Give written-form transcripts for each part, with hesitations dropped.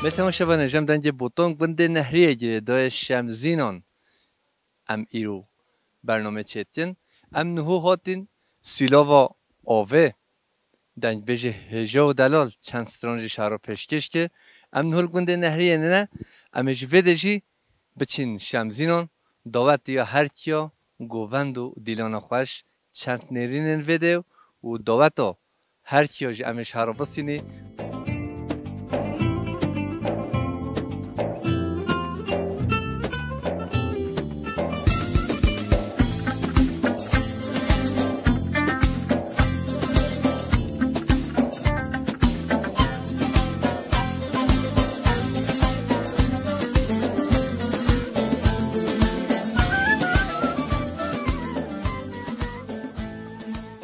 مثل شبانه جم دنج بوتون گنده نهریه گیره دای شمزینان ام ایرو برنامه چیتین ام نهو هاتین سیلاوا آوه دنج بجه هجا و دلال چند سترانجی شهر پیشکش که ام نهو گنده نهریه نه ام جویده جی بچین شمزینان دعوت یا هر کیا گووند و دیلان خوش چند نرینن ویده و دعوت هر کیا جی ام شهر بسینی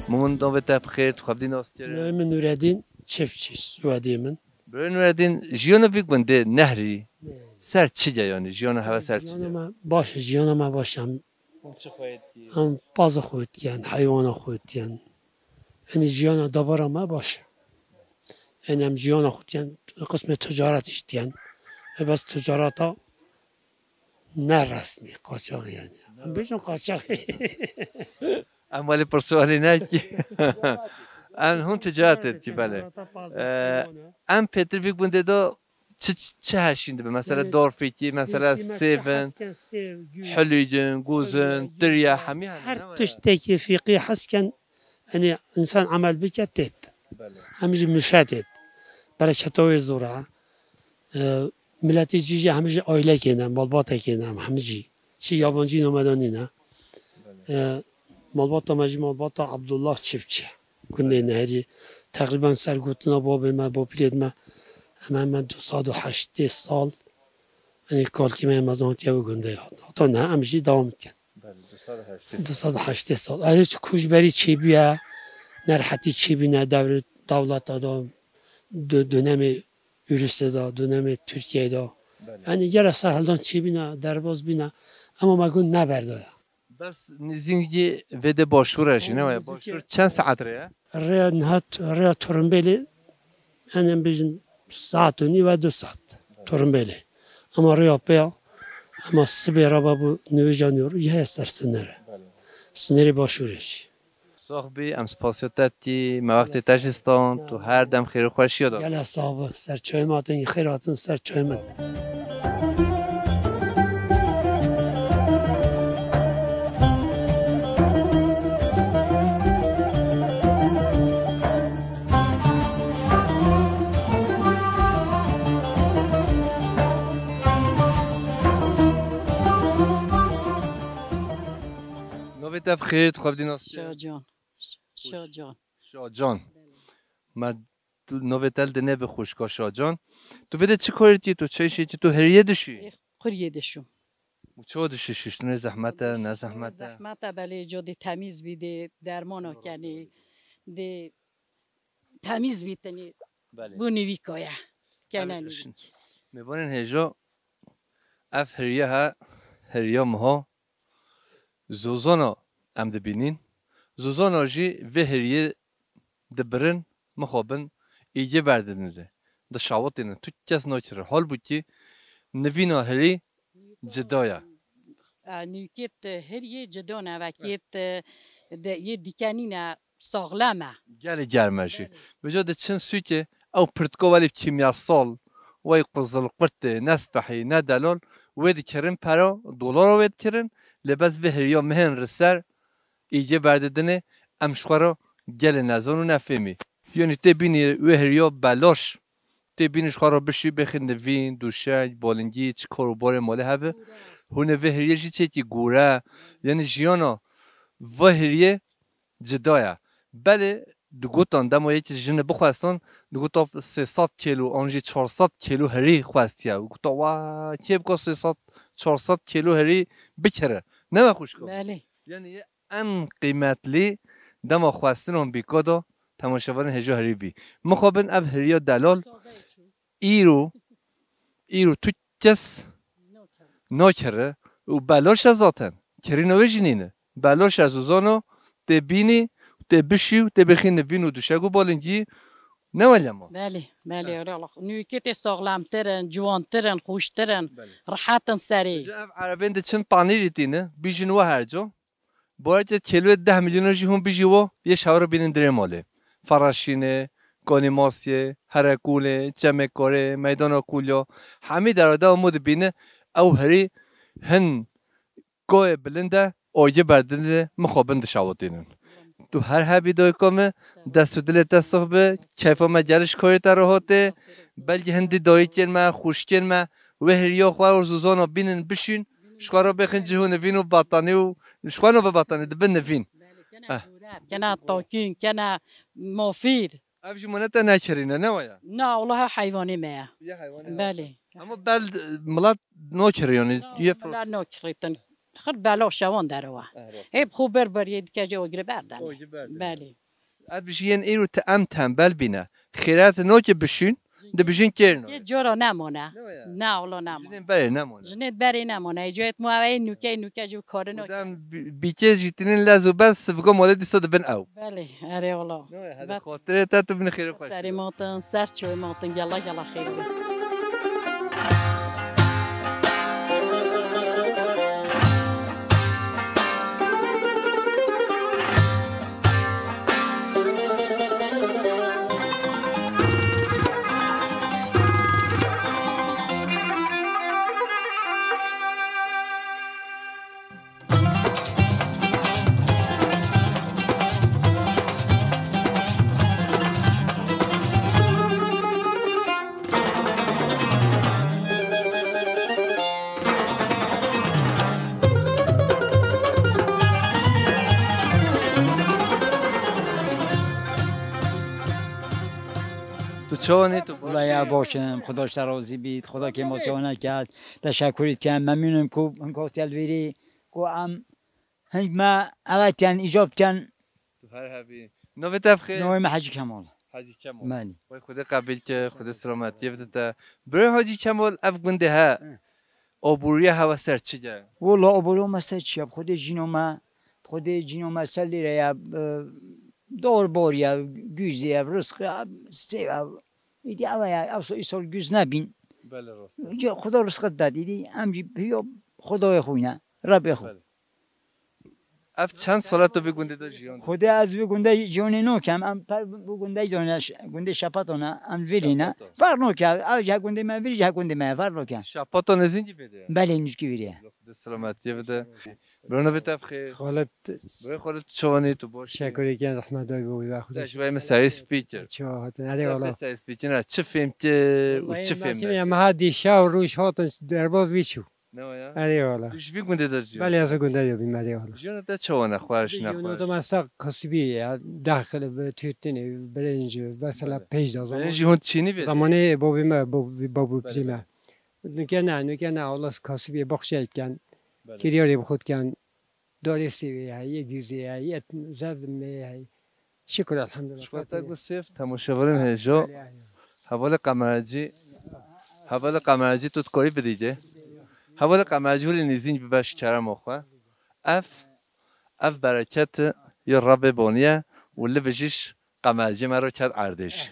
مون دعوت بخیر تو خبدین آستیره من نورالدین çiftçi Suadiye min. برای نوردین جیانا وی گنده نهری سر چی جایانی جیانا هوا سر چی Jiyanıma baş, jiyanıma başam. Hem bazı xuyt diyen, hayvana xuyt diyen. Yani jiyana dabarama baş. Yani hem jiyana xuyt diyen, kısmı ticaret isteyen. Bes ticareta ne resmi, kaçak yani. Hem beşim kaçak. اموالی پر سوالی نه کی ام هم تجارت کی بله ام پتر وی گنده دا چه هشینده به مثلا دورفیکی مثلا سیون حلویدن گوزن دریا همی Her tişteki fiqi hasken yani insan amel biket et. Hemci müşahede et. Bereketoy zora. Milleti cici hemci aile kenem, balbata kenem hemci. Çi yabancı nomadan ne? Malbata mecmi malbata Abdullah çiftçi. Kunde nehri takriben sergutuna babime babirme hemen 280 sal yani kalkime mazantiye bu günde hatta ne amci devam etti. 280 sal. Ayrıca kuşberi çebiye nerhati çebine devlet adam dönemi Ürüs'te dönemi Türkiye'de. Yani yara sahaldan çebine derbaz bina ama magun ne verdi. بس نزینگی وده باشورش نه باشور چند ساعت ره Rıya nihat rıya Turumbeli yani bizim saatini ve 2 saat Turumbeli. Ama rıya peya ama sibera bu nüvejanıyor ya esersinler. Sineri başvuruş. صاحبی ام سپاسیتتی موقت تاجستان تو هر دم خیر و خوشی داد Gel hesabı serçayım atın خیراتın serçayım. نویت بخیر تو خواهد دیناست شاجان ما نویتال دنه به خوشگاه شاجان تو بده چی کاری تو چه شی تو هریه دشی قریه دشو چه دشی شش نه زحمت بله جادی تمیز بیده درمانو کنی ده تمیز بیتنی بله بو نویکایا کنه نویک میبانین هجا اف هریه ها هریه مها زوزانا ام دبینین زوزانا جی و هریه دبرن مخابن ایگه بردنده ده شاوتینه تو کس ناچره حال بود که نوینا هری جدایا نویکت هر یه جدانه و کیت یه دیکنینه ساغلمه گلی گرمشی بجا ده چند سوی که او پرتکو ولی کیمیاسال وی قزل قرط نسبحی نه دلال وید کرن پرا دلار وید کرن لباس به هریا مهن رسر ایگه برددنه امشخورا گل نزانو نفهمی یعنی تبینی و هریا بلاش تبینیش خورا بشی بخی نوین دوشنگ بالنگی چی کاروبار ماله هبه هونه و هریه جی چه که گوره یعنی جیانا و هریه جدایا بله دوگوتان دما یکی جنه بخواستان دوگوتا 300 کیلو آنجی 400 کیلو هری خواستیا و گوتا وا کی بکا 300 400 کیلو هری بکره نه خوش کن بله یعنی ان قیمتلی دما خواستن بیکادا تماشاوان هجا هری بی مخابن اب هریا دلال ایرو تو کس ناکره و بلاش از ذاتن کری نویجینینه بلاش از اوزانو تبینی تبشی و تبخین نوین و دوشگو بالنگی نوالي ما بله بله والله نوکیت ساغلام ترن جوان ترن خوش ترن راحتن سری جا عربين ده چند پانیری تینه بیجن و هرجو باید کلوه 10 میلیون جی هم بیجی و یه شاور بینن دره ماله فراشینه گانیماسیه هرکوله چمکاره میدان کولیا همه دراده آمود بینه او هری هن گوه بلنده آیه بردنده مخابند شاوتینن تو هر هبی دای کامه دست و دل دست به کیف ما جلش کاری تراهاته بلکه هندی دایی کلمه خوش کلمه و هریا خواه و زوزانا بینن بشین شکارا بخین جهون نوین و بطانی و شکارا به بطانی دبن نوین کنا تاکین کنا مافیر ابجی منتا نچرینه نه ویا نه والله حیوانی ما یه حیوانی بله اما بلد ملات نوچریانی یه فرو لا نوکریتن خد بلا شوان دروا هیب خوب بر ید که جو گره بردن بله اد بشین ایرو تام تنبل بینه خیرات نوچ بشین ده بشین کرنو یه جورا نمونه نه والله نمونه جنین بره نمونه جنت بری نمونه جایت موای نوکه جو کار نوکه دم بیکه جیتنین لازو بس بگو مولد صد بن او بله اره والله هذا خاطره تا تو بن خیر خوش سری ماتن سر چوی ماتن یلا یلا خیر تو چونی تو خدایا باشم خداش راضی بید خدا که ما کرد تشکری کنم ممنونم کو هنگاه تلویری کو ام هنگ ما اغتن ایجاب کن تو هر هبی نوی تفخیر نویم حاجی کمال حاجی کمال مالی وای خدا قبل که خدا سلامتی بده برای حاجی کمال اف گنده ها آبوری هوا سر چیه والله ابرو مسته چیه خود جینو سلی ریا دور باریا güzde rızkı idi ama ya asıl güz ne bin بله راست خدا رزق داد idi امجی بیا خدای خوینه رب خو اف چند ساله تو بگونده تو جیان خدا از بگونده جونی نو کم ام پر بگونده جونی گونده شپاتونا ام ویلینا فر نو که از گونده من ویلی گونده من فر نو که شپاتو نزینی بده بله نشکی ویلیه خدا سلامتی بده برای نوی تفخیر خالد برای خودت چونی تو باش شکری کن رحمت دای بوی و خودش شوی مثل سپیکر چه هات نری والا مثل سپیکر چه فیلم که و چه فیلم یا ما دیشا و روش هاتن درباز بیچو نه یا اری والا توش بگونده در جیان بله از گنده یابی مری والا جیان تا چونه خوارش یونو نخوارش تو مسا کسبی داخل به توتنی برنج مثلا پیج دازم جیان چینی بده زمانه بابی ما بابو پریما نکنه الله کسبی بخشید کن کریاری بخود کن داری سیوی هایی گیزی هایی زد می هایی شکر الحمدلله شکر گو سیف تماشاورین هجا حوال قمرجی تو کاری بدیجه حوال قمرجی ولی نزین بباش کرم آخوا اف برکت یا رب بانیه ولی بجیش قمرجی مرا کرد عردش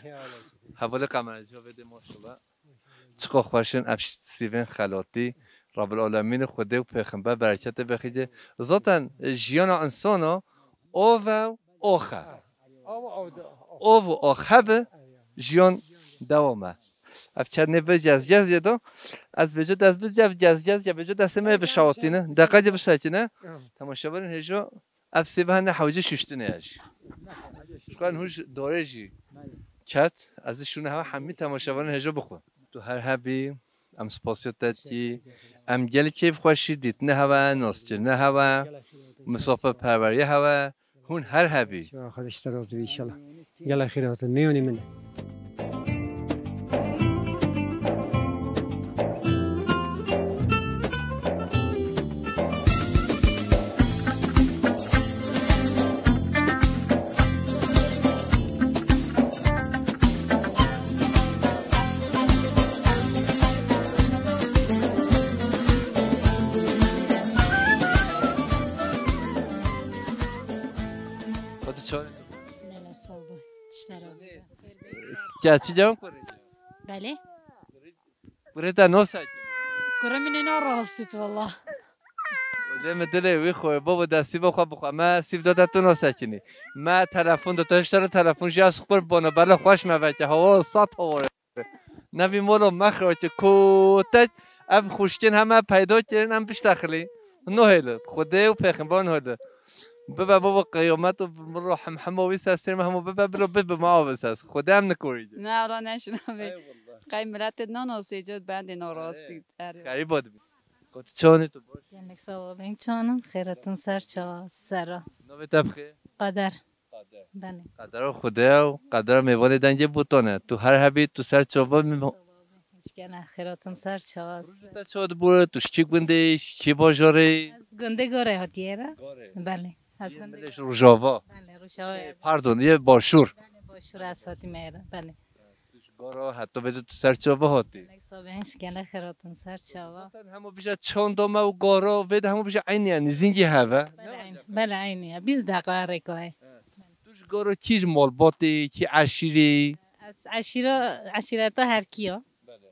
حوال قمرجی ها بده ماشالله چقا خوشن اف سیوین خلاتی رب العالمین خدا و پیغمبر برکت بخیده ذاتن جیان انسانا او و آخر او و آخر جیان دوامه افچر نبر جز یدا از بجا دست بجا جز یا بجا دست ما بشاطینه دقیقه بشاطینه تماشاورین هجا افسی به هنده حوجه ششتنه اش شکن هوش داره جی کت ازشون همه تماشاورین هجا بخون تو هر هبی ام سپاسیت دادی ام گل کیف خوشی دیت نه هوا ناستر نه هوا مسافر پروری هوا هون هر هبی خودش تراز بی انشالله گله خیرات میونی من که چی جوان کنی؟ بله برای تا نو ساکن کرم اینا راستید والله ولیم دلی وی خوی بابا دستی بخوا ما سیب داده تو نو ساکنی ما تلفن داده اشتر تلفن جاس خبر بانه بالا خوش موکه هوا سات هوا نوی مولا مخرج کوتج اب خوشتین همه پیدا کردن هم پیش داخلی نه هیله خدا و پیغمبر هیله بابا بابا قیامت و روح محمد سر ما هم بابا برو بب ما بساس خدا هم نکورید نه را نشنوه قای ملت نانوسیجد بند ناراستید غریب بود خود چانی تو باش گلک سوا بین چانم خیرتون سر چا سرا نو تبخی قدر بله قدر خدا و قدر میوان دنگ بوتونه تو هر حبی تو سر چوبا هیچ کنه خیرتون سر چا تا چود بوره توش چی گنده چی باجاره از گنده گاره هاتیه بله از گنده ملش روجاوا بله روشای پاردون یه باشور باشور از هاتی میره بله گارا حتی بده تو سر چوبا هاتی گلک سوا بینش گله خیرتون سر چا همو بیشتر چند دومه و گارا ود همو بیشتر عینی یعنی زینگی هوا بله عینیه 20 دقیقه رکاه توش گارا چیز مالباتی کی عشیری از عشیرت هر کیا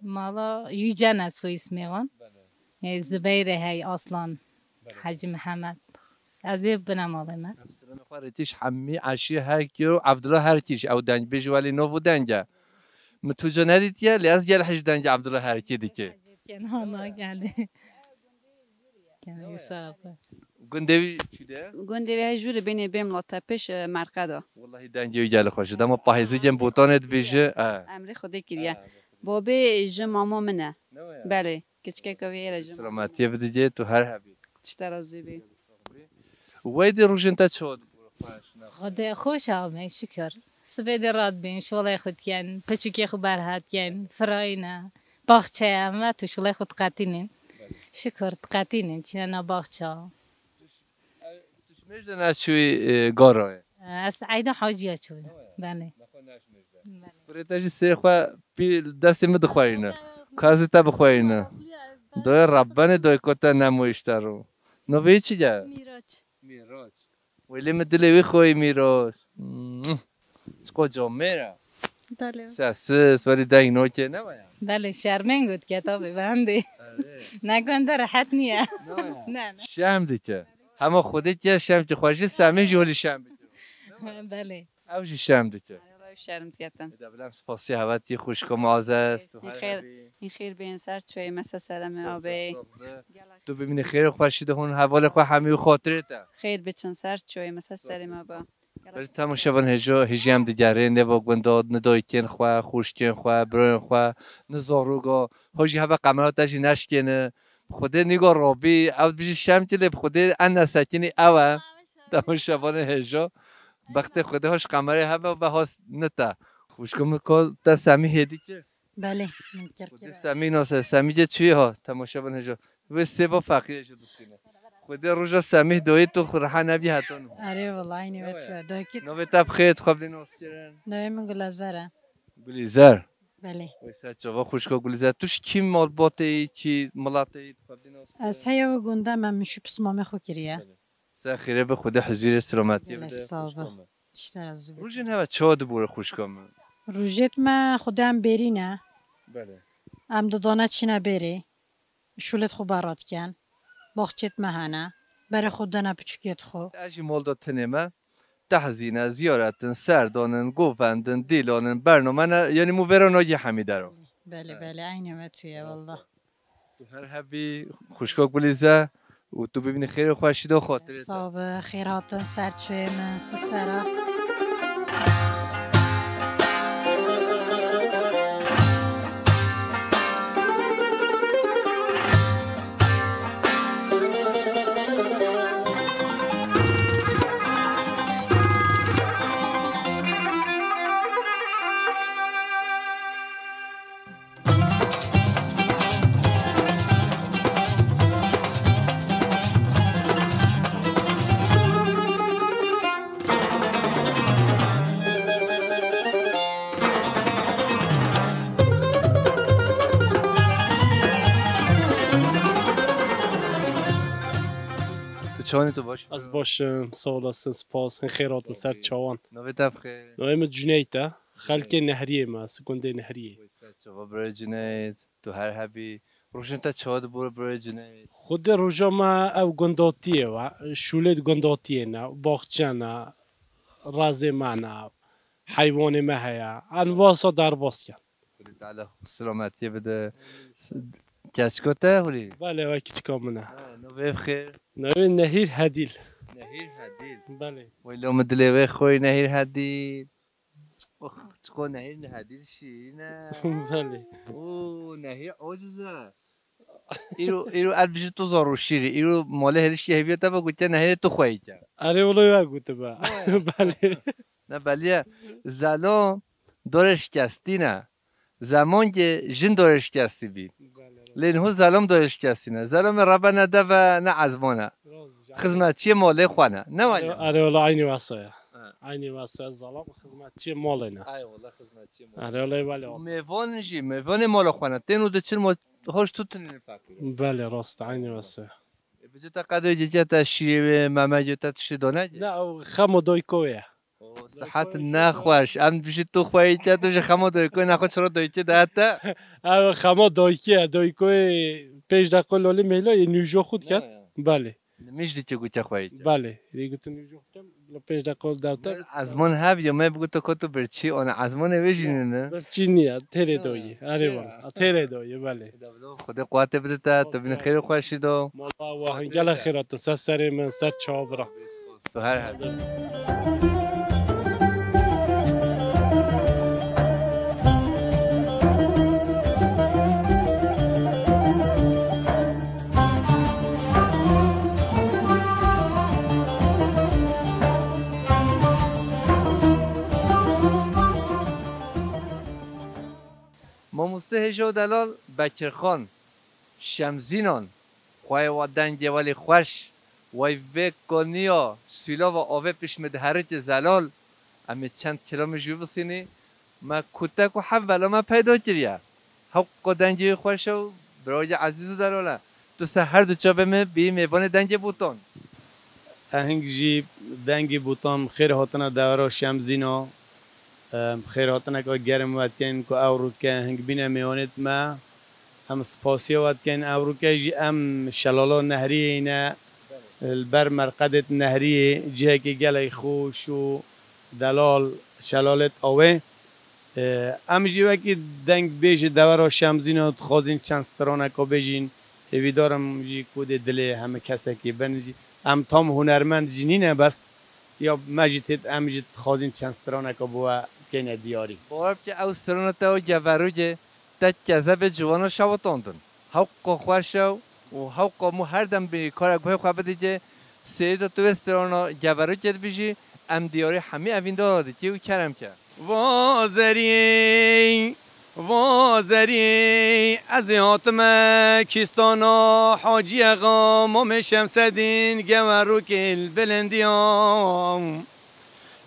مالا یوجن از سوئیس میوان زبیر هی اصلا حاجی محمد از این بنماله من خارتیش حمی عشی هر کیو عبدالله هر کیش او دنگ بیج ولی نو دنگه متوجه ندید یا لیاز گل حج دنگ عبدالله هر کی دیگه کنانا گله کنه حساب گندوی چیده گنده های جوری بینی بیم لاته پیش مرقده والله دنگی گل خوشه دم پاییزی جم بوتانت بیشه امری خودی کریه بابی جماما منه بله کچکه کوی ایره جماما سلامتی بدیجه تو هر حبی چترازی بی ویدی روشن تا چود خدا خوش آمد شکر سبید راد بین شغل خود کن پچوکی خود برهات کن فراینه باغچه هم تو شغل خود قطینین شکر قطینین چیه نه باغچه توش میجدن از چوی گاراه از عیدا حاجیه چون بله بريتاجي سيخوا في دستي مدخوينه كازي تبخوينه دوی ربانه دوی کتا نمویشترو نوی چی جا؟ میراج ولی مدلی خوی میراج کجا میره؟ سس ولی دنگ نوکه نمایم بله شرمنگ بود کتابی بنده نگنده راحت نیه نه شم دیگه همه خودت یه شم که خوشی سمی جولی شم بگیرم بله اوجی شم دیگه شرم کردن دبلم سپاسی هواتی خوشک و معازه است این خیر به این سر چوی مثل سلام آبی تو ببینی خیر خوشی ده هون حوال خو همی خاطرت خیر به چون سر چوی مثل سلام آبا ولی تماشا بن هجی هم دیگره نبا گنداد ندایتین خو خوشکن خو برن خو نزاروگا هجی هوا قمرات داشی نشکنه خدا نگاه رابی او بیش شم که لب خدا ان نسکنی او تماشا بن هجا وقت خدا هاش قمره هوا و هاس نتا خوشکم کال تا سمی هدی که بله خدا سمی ناسه سمی جه چی ها تماشا بن هجا و سبا فقیه شد سینه خدا روزا سمی دوی تو خورها نبی هاتون آره والله اینی وقت داکت نو تاب خیت خواب دی ناس کردن نه من گلزاره گلیزر بله ویسا جواب خوشکا گلیزر توش کی مال باتی کی ملاتی خواب دی ناس از هیا و گنده من میشو پسمام خو کریه سخیره به خدا حضور سلامتی بله بده صابه چتر از زود روزین هوا چاد بوره خوشکام روجت ما خودم برینه بله ام دادانه چی نبری شولت خو برات کن باخچت مهانه برای خود دانه پچکت خو اجی مال داد تنمه تحزینه زیارتن سردانن گووندن دیلانن برنامه یعنی مو ورانایی حمیده رو بله بله عینه تویه والله تو هر حبی خوشکا گلیزه و تو ببینی خیر خوشید و خاطرت صاب خیراتن سرچوی من سسرا چانی تو باش از باشم سال سپاس خیرات سر چوان نوی بخیر نویم جنیتا خلک نهریه ما سکونده نهریه چوا برای جنید تو هر هبی روشن تا چوا برای جنید خود روزا ما او گنداتیه و شولت گنداتیه نه باغچه نه راز معنا حیوان ما هیا انواع در باز کن خودی تعالی سلامتی بده کچکوته ولی بله و کچ کامنه نوی بخیر نویم نهیر هدیل نهیر حدید بله ولی لوم دلیوه خوری نهیر حدید چکو نهیر حدید شیرینه بله اوه نهیر عاجزه ایرو البته تو زارو شیری ایرو مال هرش یه بیاد تا بگویی نهیر تو خواهی کرد اره ولای گوته با بله نه بله زلام دارش کستی نه زمان که جن دارش کستی بی لین هو زلام دارش کستی نه زلام ربا نده و نه عزمانه خدمتچی ماله خوانه نه ولی اره ولا عینی واسه عینی واسه زلام خدمتچی مال نه ای والله خدمتچی ماله اره ولای ولی میوان جی میوان مال خوانه تینو ده چل ما هاش تو تنین فکر بله راست عینی واسه بجا تا قدر جی تا شیری ممجو تا تشدونه جی نه خمو دویکوه صحت نخورش ام بیشی تو خواهی که تو جه خما دویکوی نخوا چرا دویکی دهتا او خما دویکوه پیش دقیقه لالی میلا یه نیوژو خود کرد بله میش دی که گوچه خواهی که بله دیگه تو نیوژو کم پیش دقیقه داوتر ازمان هب یا من بگو تو کتو برچی آن ازمان ویژینه نه برچی نیه تره دویه اره والا تره دویه بله خدا قوت بده تا تو بین خیر خوشی دو مالا و هنگل خیرات سر من سر چابرا تو هر هر ماموسته هجو دلال بکرخان شمزینان خواه و دنگی ولی خوش وی وی کنیا سیلا و آوه پیش مدهرت زلال امی چند کیلومتر بسینی ما کتک و حولا ما پیدا کریه حق دنگی خوش و برای عزیز دلاله تو سهر دو چابه می بی میوان دنگی بوتون هنگ جی دنگی بوتام خیر هاتنا دورا شمزینا خیر هاتنا که گرم وقت کن که اورو که هنگ بینه میوانت ما هم سپاسی وقت کن اورو که جی ام شلالا نهری اینا البر مرقدت نهری جه که گلی خوش و دلال شلالت آوه ام جی وقتی دنگ بیش دورا شمزینا خوازین چند سترانه که بیشین هیدارم جی کود دل همه کسی که بنجی ام تام هنرمند جنینه بس یا مجید ام جی خوازین چند سترانه که بوا کنه دیاری باور که او سترانه تا گوروگه تا کذب جوانو شواتاندن حق خوشو و حق مو هر دم به کار گوه خواه بدیگه سیدا تو استرانه گوروگه بیشی ام دیاری همه اوین داده که او کرم کرد وازری وازری از هاتم کیستانا حاجی اغا مام شمسدین گورو کل بلندیام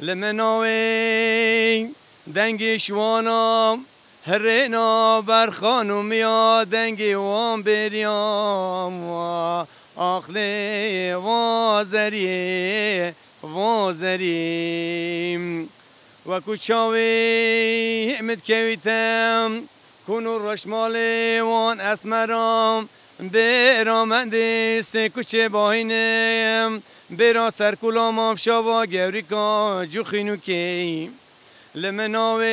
لمناوی دنگ شوانا هرنا بر خانومیا دنگ وان بریام آخلی وازری وازری و کوچاوی امد کویتم کنو رشمالی وان اسمرام برامندی سه کوچه باینم برا سرکولام آفشابا گوریکا جو خینو کی لمناوید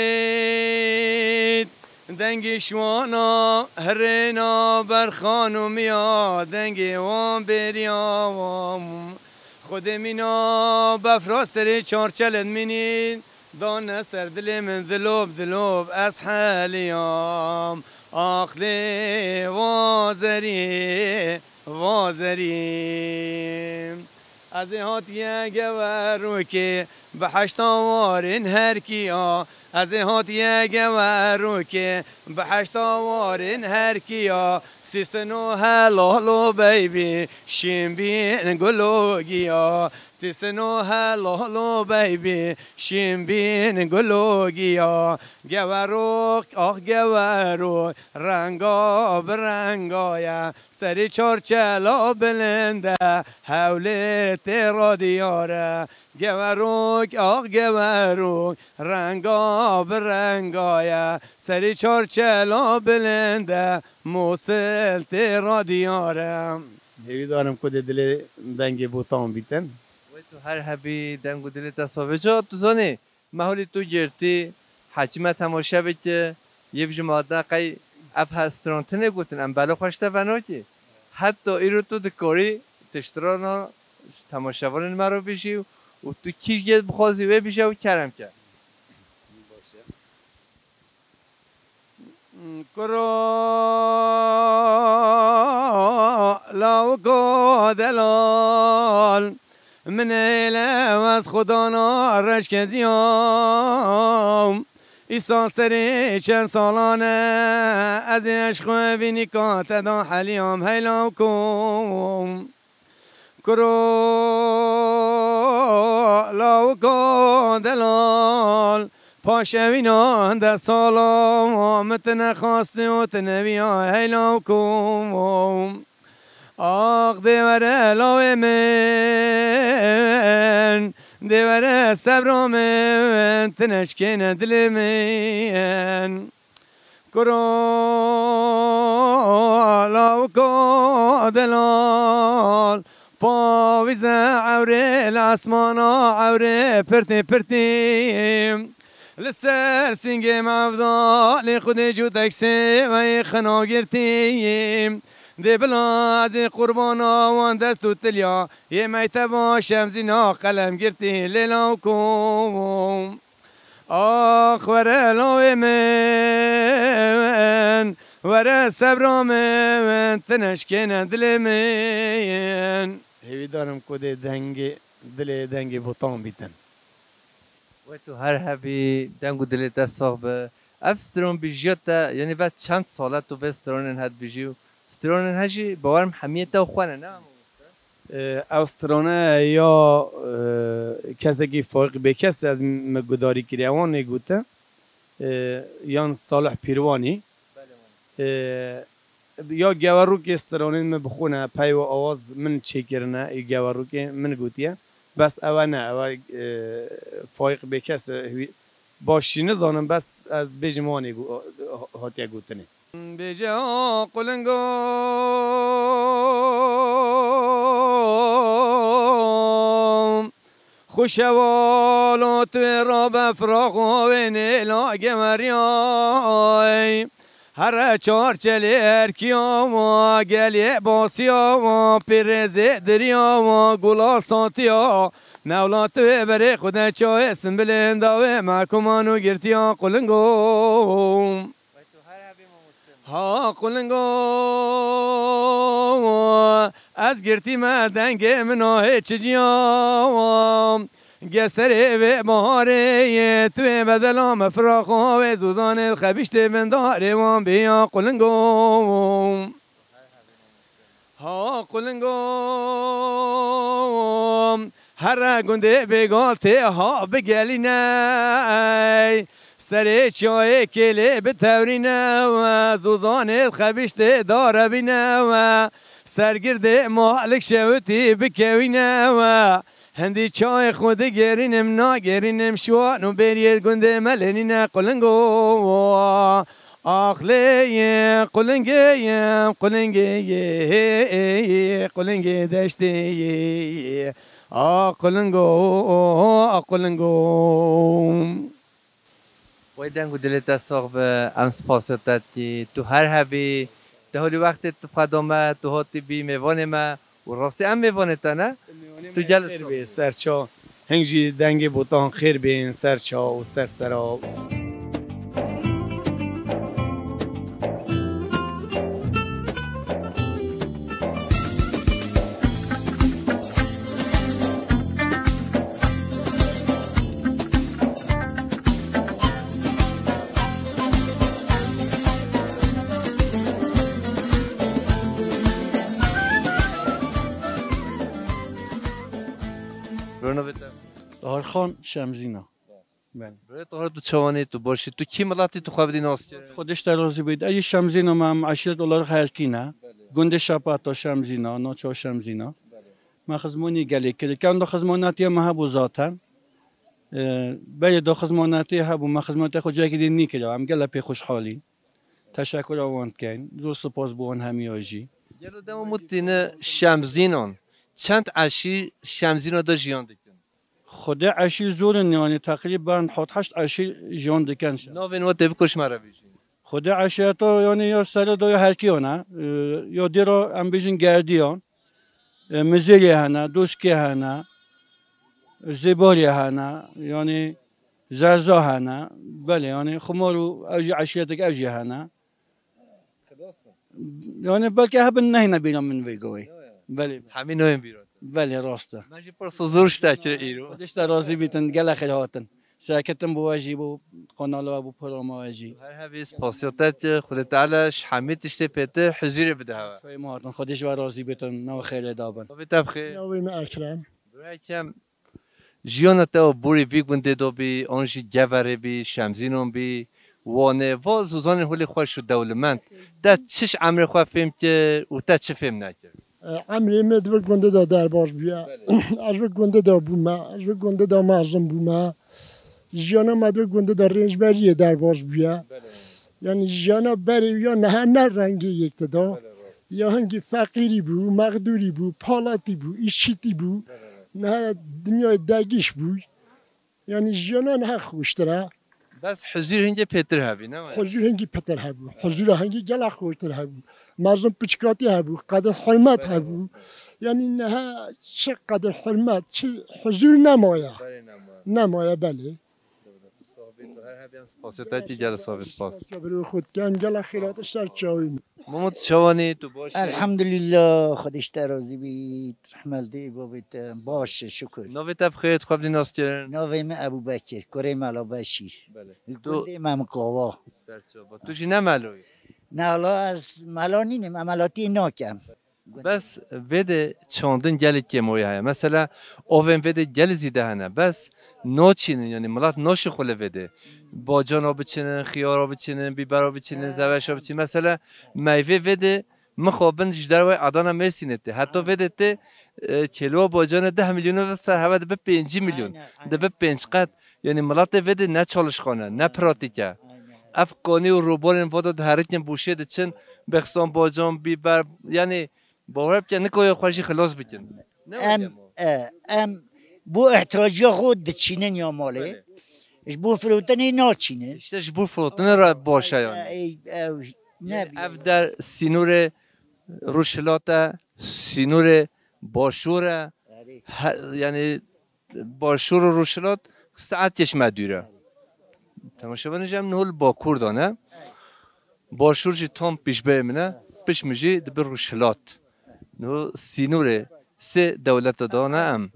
دنگ شوانا هرنا بر خانومیا دنگ وان بریام خود مینا بفراستری چارچلن منین دان سر دل من دلوب از حالیام آخلی وازری وازری از هاتیه گورو که به هشتاوارن هر کیا از هاتیه گورو که به هشتاوارن هر کیا سيسنو هالو بيبي شيمبي نقولو جيا سيسنو هالو بيبي شيمبي نقولو جيا جواروك جواروك رنگا برنگايا سری چارچلا بلنده حولت را دیاره گوروک گوروک رنگا برنگایا سری چارچلا بلنده موصل را دیاره هیوی دارم کده دل دنگ بوتان بیتن و تو هر هبی دنگ و دل تصاوی جا تو زنی محولی تو گرتی حجمه تماشا بکه یه بجو ماده قی اف هسترانتنه گوتن ام بلا خوشته بناکی حتی ایرو تو دکاری تشترانا تماشاوان مرا بیشی و تو کیش گید بخوازی و بیشه و کرم کرد کرا لاو دلال من ایلم از خدا نارش که زیام ایسان سری چند سالانه از عشق بینی که تدا حلیام هیلام کن کرو لاو دلال پاشوینا ده سالا متن خواستی و تنویا هیلام کن آق دیوره لاو من دیوره صبر من تنشکن دل من کرا لاو دلال پاویز عوره الاسمانا عوره پرتی پرتی لسر سنگ مفضال خود جو تکسی و خنا گرتی دی بلا از قربانا وان دستو تلیا یه میتبا شمزینا قلم گرتی لیلا کن آخ وره لاوی من وره صبر من تنشکن دل من هیوی دارم کده دنگ بوتان بیتن و تو هر هبی دنگ و دل تصاق به افسترون بیجیتا یعنی بعد چند ساله تو به استرون هد بیجیو استرون هجی باورم حمیت و خوانه نه استرونه یا کسی که فرق به کسی از مقداری کریوان نگوته یا صالح پیروانی یا گوارو که استرونه من بخونه پای و آواز من چه کرنه گوارو که من گوتیه بس اوه نه اوه فرق به کسی باشی نزانم بس از بجمانی هاتیه گوتنه بجا قلنگو خوشوالات را بفراغ و نیلا گمریای هر چار چلی ارکیا و گلی باسیا و پیرز دریا و گلا سانتیا نولات بری خود چای اسم بلندا و محکمانو گرتیا قلنگو ها قلنگو از گرتی ما دنگ مناه چجیام گسره و بهاره تو بدلام فراخ و زودان خبیشت بنداره وان بیا قلنگو ها قلنگو هر گنده بگالته ها بگلی نی سری چای کلی به تورینه و زوزان خبیشت داره بینه و سرگرد مالک شوتی بکوینه و هندی چای خود گرینم نا گرینم شوانو برید گنده ملنینه قلنگو آخلی قلنگیم قلنگی دشتی قلنگو و دنگو دلت تصاق به ام سپاسیتت که تو هر هبی دهولی وقت تو قدامه تو هاتی بی میوان ما و راستی ام میوانتا نه؟ تو جلس سرچا هنگجی دنگ بوتان خیر بین سرچا و سرسرا خان شمزینا. بله. برای تو تو چوانی تو باشی تو کی ملاتی تو خواب دیناست که خودش درازی بید. ای شمزینا من $10 خیرکینه. گنده شپاتا شمزینا، ناچو شمزینا. ما خزمونی گلی که کن دو خزموناتی ما هبو ذاتن. بله دو خزموناتی هبو ما خزموناتی خود جایی که نیکه هم گله پی خوشحالی. تشکر آوان کن. دوست پاس بون همیاجی. یه دم متینه شمزینان چند عشی شمزینا دا جیان دکن خود عشی زورن یعنی تقریبا 8 عشی جان دکن شد. نوین و تبکش مرا بیشی خود عشی تو یعنی یا سر دو یا هر کیونه یا دیرا ام بیشن گردیان مزیلی هنه دوسکی هنه زباری هنه یعنی زرزا هنه بله یعنی خمارو اوجی عشیتک اوجی هنه یعنی بلکه هبن نه نبینم من ویگوی بله همین نوین بیرون بله راسته ماجی پرس زورش تاکر ایرو خودش درازی بیتن گله خیلی هاتن ساکتم بواجی بو قنال و بو پرامواجی هر هبیس پاسیاتت خود تعالی حمید اشته پیتر حضور بده هوا شوی مارتن خودش و راضی بیتن نو خیلی دابن و بتبخی نوین اکرم برای کم جیان تا بوری ویگ بنده دو بی آنجی جواره بی شمزینون بی وانه و زوزان هولی خوش شد دولمند ده چش عمر خواه فهم که و تا چه فهم نکرد عمری مدو گنده دا در باش بیا از گنده دا بوما از گنده دا مازم بوما جانا مدو گنده دا رنج بریه در باش بیا یعنی جانا بری یا نه رنگی یک دا یا هنگی فقیری بو مقدوری بو پالاتی بو ایشیتی بو نه دنیای دگیش بو یعنی جانا نه خوشتره بس حضور هنگی پیتر هبی نه حضور هنگی پتر هبو حضور هنگی گله خوشتر هبو مازم پچکاتی هبو قدر حرمت هبو یعنی نه چه قدر حرمت چه حضور نمایا بله پاسیاتی گل صاحب سپاس برو خود کن گله خیرات سر چاویم محمد چوانی تو باش الحمدلله خودش درازی بید رحمت بابت باشه شکر نوی تبخیت خواب دیناست کردن نویم ابو بکر کره ملا بشیر تو امام قوا تو چی نمالوی نه حالا از ملا نیم عملاتی ناکم بس وده چاندن گلی که مویه های مثلا اوون وده گل زیده هنه بس ناچینن یعنی ملات ناش خوله وده باجان ها بچینن خیار ها بچینن بیبر ها بچینن زوش ها بچینن مثلا میوه وده مخابن جدر وی عدانا مرسینته حتی وده ته کلو باجان 10 میلیون و سر هوا ده به 5 میلیون ده به 5 قد یعنی ملات وده نه چالش خانه نه پراتیکه افغانی و روبان وده ده حرکن بوشه ده چن بخصان باجان بیبر یعنی باور که نکوی خوشی خلاص بکن بو احتراجی خود دچینن یا ماله اش بو فروتنی ناچینن اشتش بو فروتن را باشه یعنی اف در سینور روشلاتا سینور باشور یعنی باشور و روشلات ساعتش مدیره تماشا بنجم نهول با کردانه باشور جی تام پیش بمنه پیش میجی دبر روشلات نو سینور سه دولت دانه ام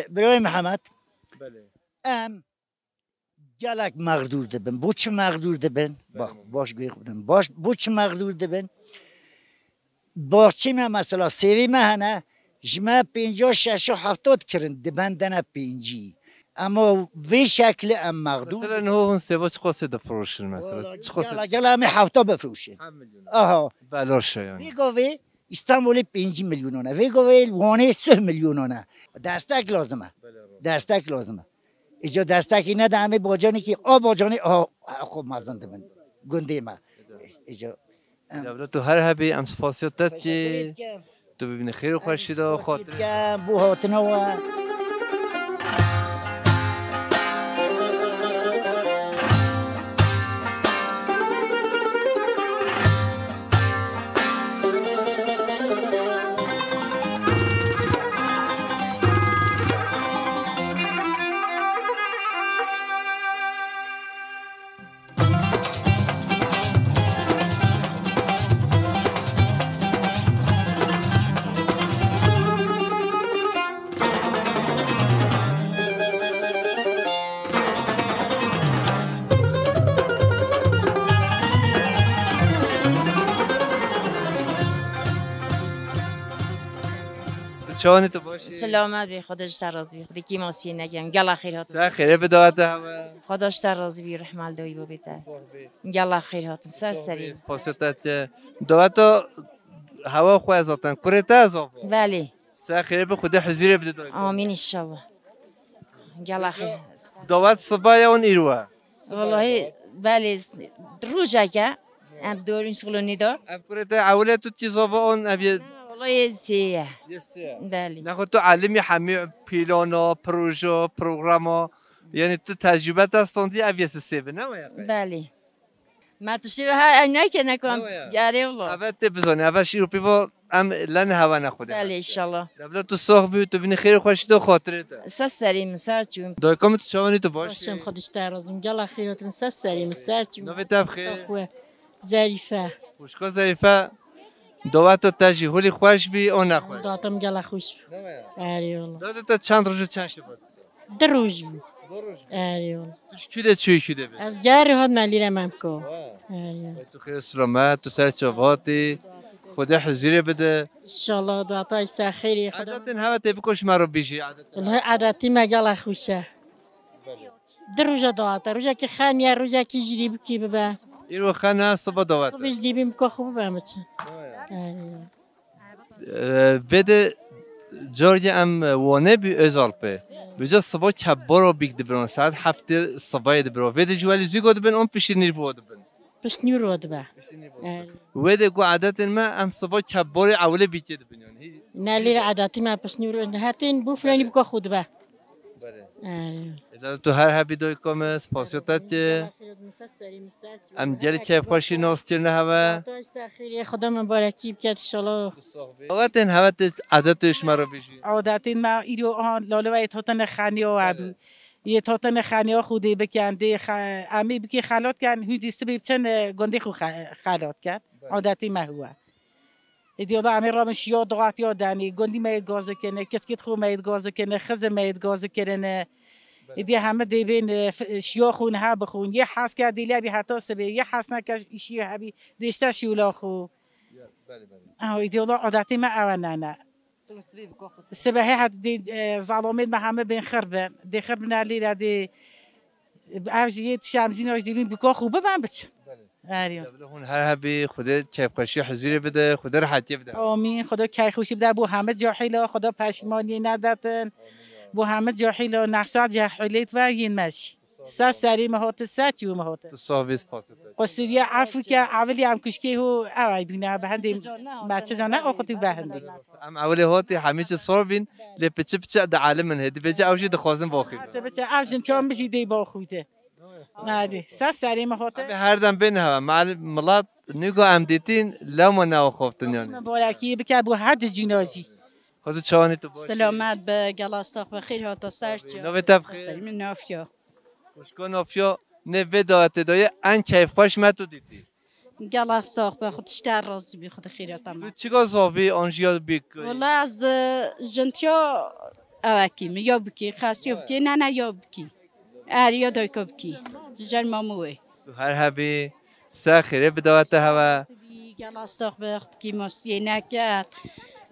برای محمد ام گلک مقدور دبن بو چه مقدور دبن باش گوی خودم باش بو چه مقدور دبن باش چه مثلا سیوی مهنه جمع 50 60 70 کرن دبن دنه 5 اما وی شکل ام مقدور مثلا نه اون سوا چه قصه دفروشن مثلا چه قصه گل همه 70 بفروشه آها بلاش یعنی وی استانبول 5 میلیونونه وی گوی وانه 3 میلیونونه دستک لازمه دستک لازمه ایجا دستکی نده همه باجانی که باجانی خوب مزنده من گنده ما ایجا تو هر هبی ام سپاسیاتت که تو ببینی خیر و خوشی دا خاطر بو هاتنوا چوانی تو باشی سلامت بی خودش راضی بی خودی کی ماسی نگم گلا خیر هات سر خیره به دعوت همه خودش راضی بی رحمال دوی بو بیت گلا خیر هات سر سری پاسیت دعوت هوا خواه ازاتن کرت ازا بله سر خیره به خدا حضور بده دعوت آمین الشوا گلا خیر دعوت صبح یا اون ایروه والله بله روزا که ام دورین شغل نیدا اب کرت اوله تو کی صبح اون ابی والله سیه بله نخود تو علمی همه پیلانا پروژه پروگراما یعنی تو تجربه دستاندی اویس سیبه نه بله ما تشبه ها نه که نکن گری والله اول تبزانی اول شیرو پیوا ام لن هوا نخوده بله انشالله دبلا تو ساخ بی تو بینی خیر خوشی تو خاطرت سریم سرچوم دایکام تو چوانی تو باش باشم خودش درازم گلا خیراتون سریم سرچوم نوی تبخیر خوه ظریفه خوشکا ظریفه دعوت تجی هولی خوش بی اون نخوش داتم گلا خوش اری والله دادت تا چند روز چند شب دروج اری والله توش چوده چوی شده بی از جاری هاد ملیره ممکو تو خیر سلامت تو سر چواتی خدا حضوری بده انشالله دعاتای سخیری خدا عادتن هوا تبکش مرا بیشی والله عادتی ما گلا خوشه دروجا دعاتا روجا که خانیا روجا که جدی بکی ببا ایرو خانه صبح دعوت خوبش دیبیم که خوب بمچن بده جاری ام وانه بی ازال په بجا صبح کبارو بیگ دبرون ساعت هفته صبح دبرون وده جوالی زیگو دبن اون پیشی نیر بود دبن بس نیرو دبا وده گو عادت ما ام صبح کبار اوله بیکی دبن یعنی نالي عاداتي ما بس نیرو هاتین بو فلانی بکو خود با تو هر هبی دوی کم سپاسیتت که ام جل که خوشی ناس کرنه هوا خدا مبارکی بکرد انشالله وقتن هوا عادتش مرا بیشی عادتین ما ایرو آن لالوی تاتن خانیا عبو یه تاتن خانیا خودی بکنده امی بکی خالات کن هودی سبب چند گنده خو خالات کن عادتی ما هوا ایدیادا امی رامش یا دعات یا دانی گندی مید گاز کنه کسکت خو مید گاز کنه خز مید گاز کنه ایدی همه دیبین شیا خون ها بخون یه حس که دیلی بی حتی سبه یه حس نکش ایشی هبی دیشتا شولا خو ایدیادا عادتی ما اوانه سبه هاد دی ظالمین ما همه بین خربن دی خربن علی را دی عجیت شمزین آج دیبین بکا خوبه من بچه آریو هر هبی خدا کیفشی حضوری بده خدا راحتی بده آمین خدا کی خوشی بده بو همه جاهلا خدا پشیمانی نداتن بو همه جاهلا نقصات جاهلیت و ین ماشی سری مهات ساتی و مهات تصاویز پاسته قصدی افریقا اولی هم کشکی هو اوای بینا به هندی بچه جانا آخوتی به هندی ام اولی هاتی همیشه صاربین لپچه پچه در عالم من هدی بجا اوجی دخوازن باخی بچه اوجن کام بشی دی باخویته نادی سری مهات هر دم بین هوا ملات نگو ام دیتین لما نو خوفتن یعنی مبارکی بکر بو حد جنازی خود چانی تو باشی سلامت به گلاستاخ بخیر هات سرچ نو تبخیر من نافیا خوشکن نافیا نه وداعت دای ان کیف خوش متو دیدی گلاستاخ به خودش در راضی بی خود خیراتم تو چیکار زاوی آنجیا بیک والله از جنتیا اوکی می یا بکی خاصی بکی نه یا بکی آریا دایکو بکی جن ماموه تو هر هبی سخیره بداعت هوا گلاستاخ به خود کی ماسی نکرد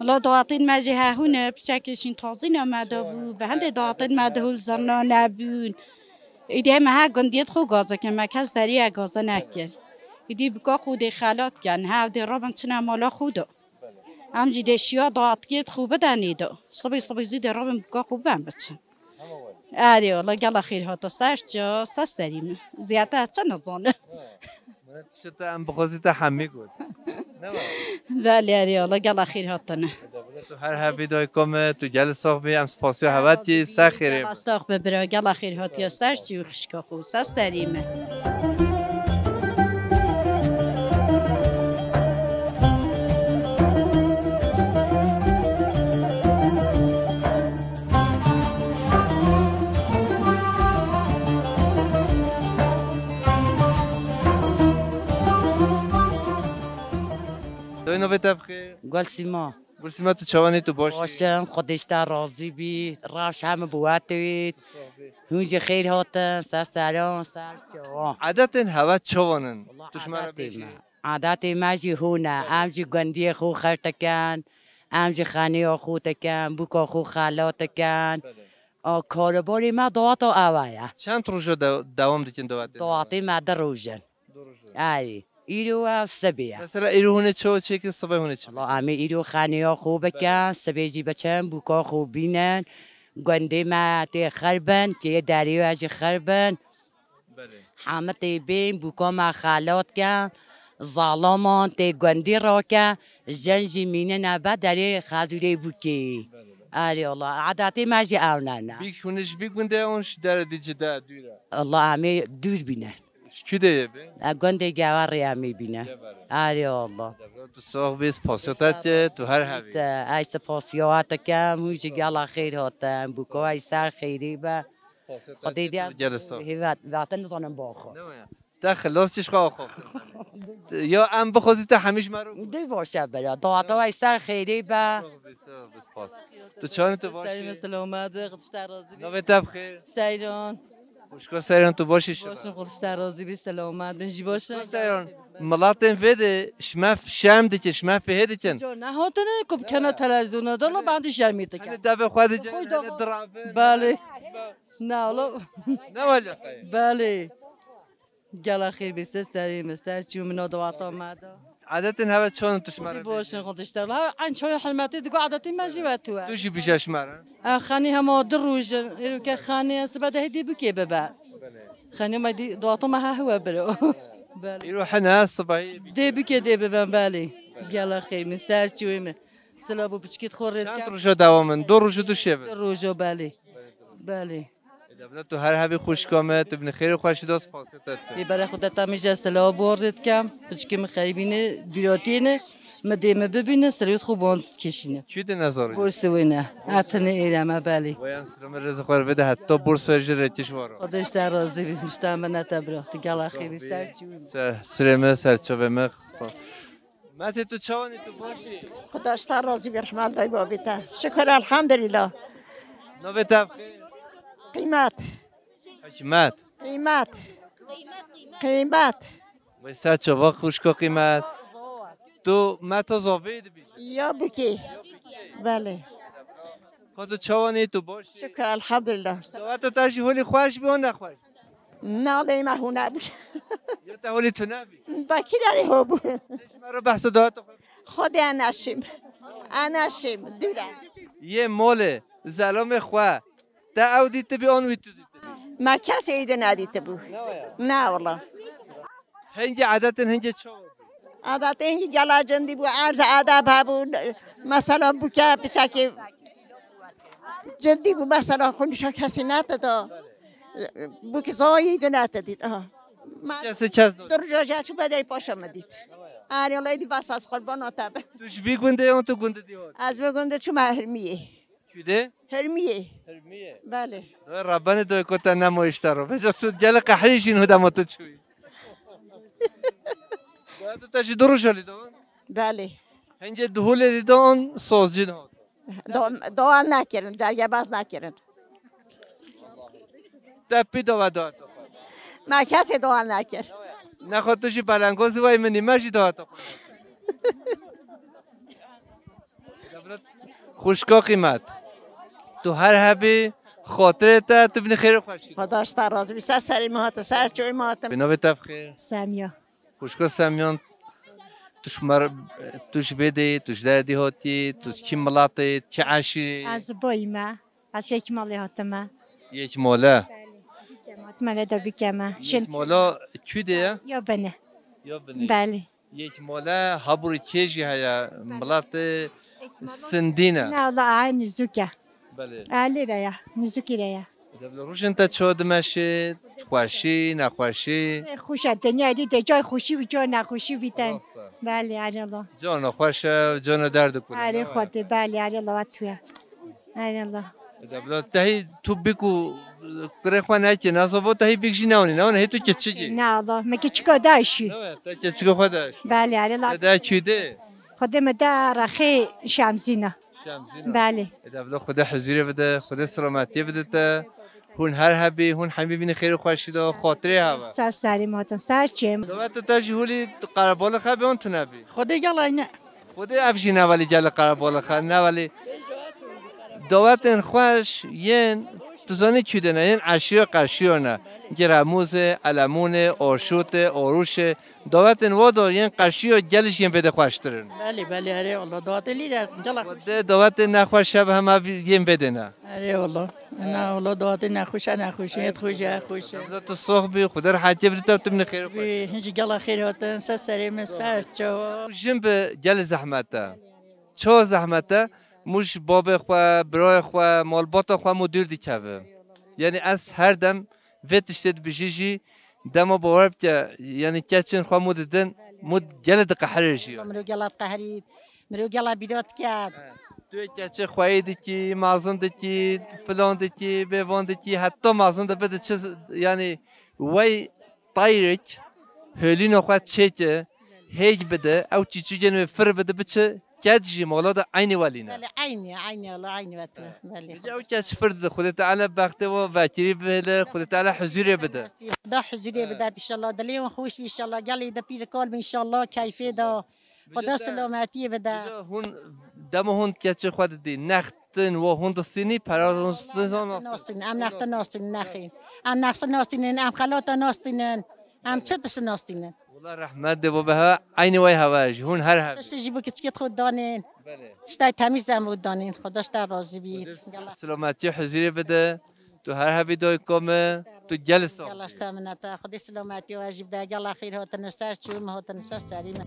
الله دعاتین مجه هونه بشکشین تازین آمده بود به هنده دعاتین مدهول زرنا نبون ایده ما ها گندیت خو گازه که مکز دری گازه نکر ایده بکا خود خالات کن ها دی رابن چنا مالا خودو هم جیده شیا دعاتیت خوب دانیدو صبی زیده رابن بکا خوب بم بچن آری والله گلا خیر هات سرش جا سس داریم زیاده از چه نزانه شتا ام بخواستی تا همه گود بله آری والله گلا خیر هاتنه تو هر هبی دای کم تو گل ساخ بی ام سپاسی هوت کی سخیره گلا ساخ ببره گلا خیر هات یا سرش جی خشکا خو سس داریم دوی نو تبخیر گل سیما تو چوانی تو باشی باشم خودش در راضی بی راش همه بواتوید هونج خیر هاتن سلام سر چوا عادت هوا چوانن توش مرا بیشی عادت ماجی هونه امجی گندی خو خرتکن امجی خانی آخو تکن بوکا خو خالات تکن کارباری ما دوات و اوایه چند روزه دوام دیکن دواتی ما در روزن آری ایرو سبیه مثلا ایرو هونه چه که صبح هونه چه الله امی ایرو خانی آخو بکن سبیه جی بچن بوکا خو بینن گنده ما تی خربن تی دریو اجی خربن همه تی بین بوکا ما خالات کن ظالمان تی گندی را که جنجی مینه نبا داری خازوری بوکی آری الله عادتی ماجی آونانا بیک هونش بیک گنده اونش در دیجده دوره الله امی دور بینه شکده به گنده گواری امی بینه آری الله تو ساق بیس پاسیاتت تو هر همی ای سپاسیات کم هوش گلا خیر هاتم بوکا ای سر خیری با خدای دیا هیوات وقتا نتونم باخو تا خلاص چیش خواه یا ام بخوزی تا همیش مرو دی باشه بلا دعاتا ای سر خیری با تو چان تو باشی سلام سلامت وقتش ترازی نوی تب خیر سیران خوشکا سیران تو باشی شما باشم خودش ترازی بی سلامت بنجی باشه سیران ملاتن فیده شما شام دیگه شما فیه دیگه جو نه هاتنه کب کنه تلویزیون دارم بعد شرمی تکن دب خود جان درابه بله نه ولی نه ولی بله گلا خیر بیست سری مستر چون من دعاتا مادا عادت هوا چون توش مرا باشن خودش ترلا عن شوی حلمتی دیگه عادتی ماجی تو توشی بیشش مرا خانی هم دروج که خانی سبده هدی بکی ببا خانی ما دی دعاتا ما هوا برو بله يروح هنا الصباحية دي بكي دي ببان بالي يلا خير من سار شوي سلابو بتشكي تخور شان روجو دواما دو روجو دو شيبه روجو بالي بالي اذا بلاتو هر هبي خوش كامت ابن خير وخوش دوس فاسيتات يبالي خدت تاميجا سلاب بوردت كام بتشكي مخربينه ديراتينه مديمه ببينه سريت خوبان تكشينه چی دی نظاری بورسوينه عتنه ایرما بالي ويان سلام رزق خور بده حتی بورس جره تشوارو خودش در راضی بید مشتاق تبرخ دیگه خیلی سر سرمه سرچوبه مخ ماتی تو چوانی تو باشی خداش در راضی برحمت دای بابیتا شکر الحمدلله نوبت قیمت قیمت وای سرچوبه خوش کو قیمت تو ماتا زاوید بی یا بکی بله خود چوانی تو باشی شکر الحمدلله تو تاشی هولی خوش بیون نخوش نه دیما هونه بود یا تا هولی تو نبی با کی داری هو بود مرا بحث داد خود انشیم دوره یه مال زلام خواه تا او دیت بی آن وی تو دیت ما کسی ایده ندیده بود نه والله هنگی عادت هنگی چو عادت هنگی جلا جندی بود عرض ادب بود مثلا بکه بچه جدی بود مثلا خونشا کسی نتدا بوک زایی دو نتدید کسی کس در جاجه چو بدری پاشم دید آره الله دی بس از قربان آتابه توش بی گنده اون تو گنده دیوار از بگنده چو ما هرمیه چوده؟ هرمیه بله ربان دوی کتا نمایشته رو بجا تو گل قحریشین هده ما تو چوی باید تو تاشی دروش هلی دون؟ بله هنگه دهول هلی دون سازجین ها دعا نکردن درگه باز نکردن تپی دوا داد ما کسی دعا نکرد نخواد توشی پلنگوزی وای منی ماشی داد خوشکا قیمت تو هر هبی خاطرت تو بینی خیر خوشی خداش تا راضی بیست سری ماهات سر چوی ماهات بنا بتب خیر سامیا خوشکا سامیان توش بده توش دردی هاتی توش کی ملاتی کی عشی از بایما از یک مالی هاتما یک ماله ماله دا بیکما یک ماله کی ده یا بنه یا بنه بله یک ماله هبوری کیجی هیا ملات سندینه نه الله عین زوکه بله علی ریا نزوکی ریا روش انت چود ماشی خوشی نخوشی خوشه دنیا دی دجار خوشی و جان نخوشی بیتن بله علی الله جان خوش و جان درد کنه علی خود بله علی الله و توی علی الله دبلا تهی تو بگو کره خوانه که نازو تهی بگی نه هی تو که چیگی نه الله مگه چیکار داشتی نه تا که چیکار خودش بله علی الله دا چیده خودم دا رخی شمزینه بله دبلا خدا حضوری بده خدا سلامتی بده تا هون هر هبی هون حبیبین خیر خوشی دا خاطره هوا سر سری ماتن سر چیم دوات تا جهولی قربال خبی اون تو نبی خدا یلا نه خود افشین اولی جل قرار بالا خد نه ولی دعوت خوش ین تزانی چیده نه ین عشیا قشیا نه گراموز علمون آشوت آروش دعوت وادو ین قشیا جلش ین بده خوش ترن بله بله اره والله دعوت لیره جل دعوت نخوش شب هم ین بده نه اره والله نه والله دعوت نخوشه خوشه تو صحبی خدا راحتی بدید تو من خیر هیچ جل خیر هاتن سری مسر چو جنب جل زحمته چه زحمته مش باب خو برای خو مالبات خو مدیر دیکه یعنی از هر دم وتشتد بجیجی دم باور که یعنی کچن خو مددن مد جلد قهرشی مرو جلد قهرید مرو جلد بیدات کرد تو کچ خوایدی کی مازن کی فلان کی بیوان کی حتی مازن بده چه یعنی وی طایرک هلینو خو چه هیچ بده او چیچو جنو فر بده بچه كاتجي مولود عيني ولينا. عيني والله عيني وتر. جاو كاتش فرد خذ تعالى بختي وفاكري بهلا خذ تعالى حزوري بدا. دا حزوري بدا إن شاء الله دليل خوش إن شاء الله قال لي دا بير كول إن شاء الله كيفية دا خدا سلامتي بدا. هون دم هون كاتش خود دي نختن وهون الصيني برا ناستين أم نخت ناستين نخين أم نخت ناستين أم خلاط ناستين أم شتش ناستين. والله رحمت ده بابها عيني ويا هواج هون هر هب تجيبوا كتكيت خود دانين تشتاي تمیز زمود دانين خداش در راضي بيت سلامتی حضوری بده تو هر هبی دوی کمه تو جلسه يلا استمنتا خدي سلامتی واجب ده يلا خير هات نستر شو ما هات نستر سرينا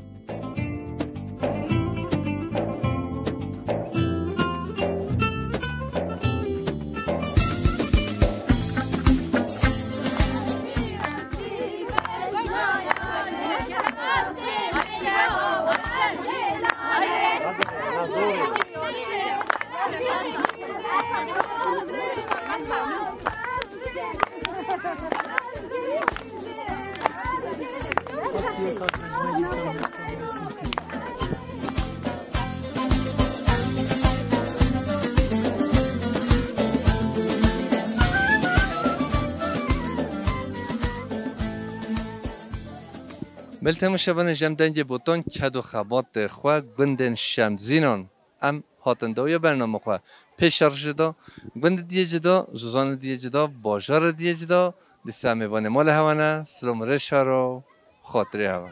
ملتم شبان جمدنج بوتون کدو خبات خوا گندن شمزینان ام هاتن دویا برنامه خوا پیشار جدا گند دیه جدا زوزان دیه جدا باجار دیه جدا دستمی بانه مال هوانه سلام رشارو خاطری هوا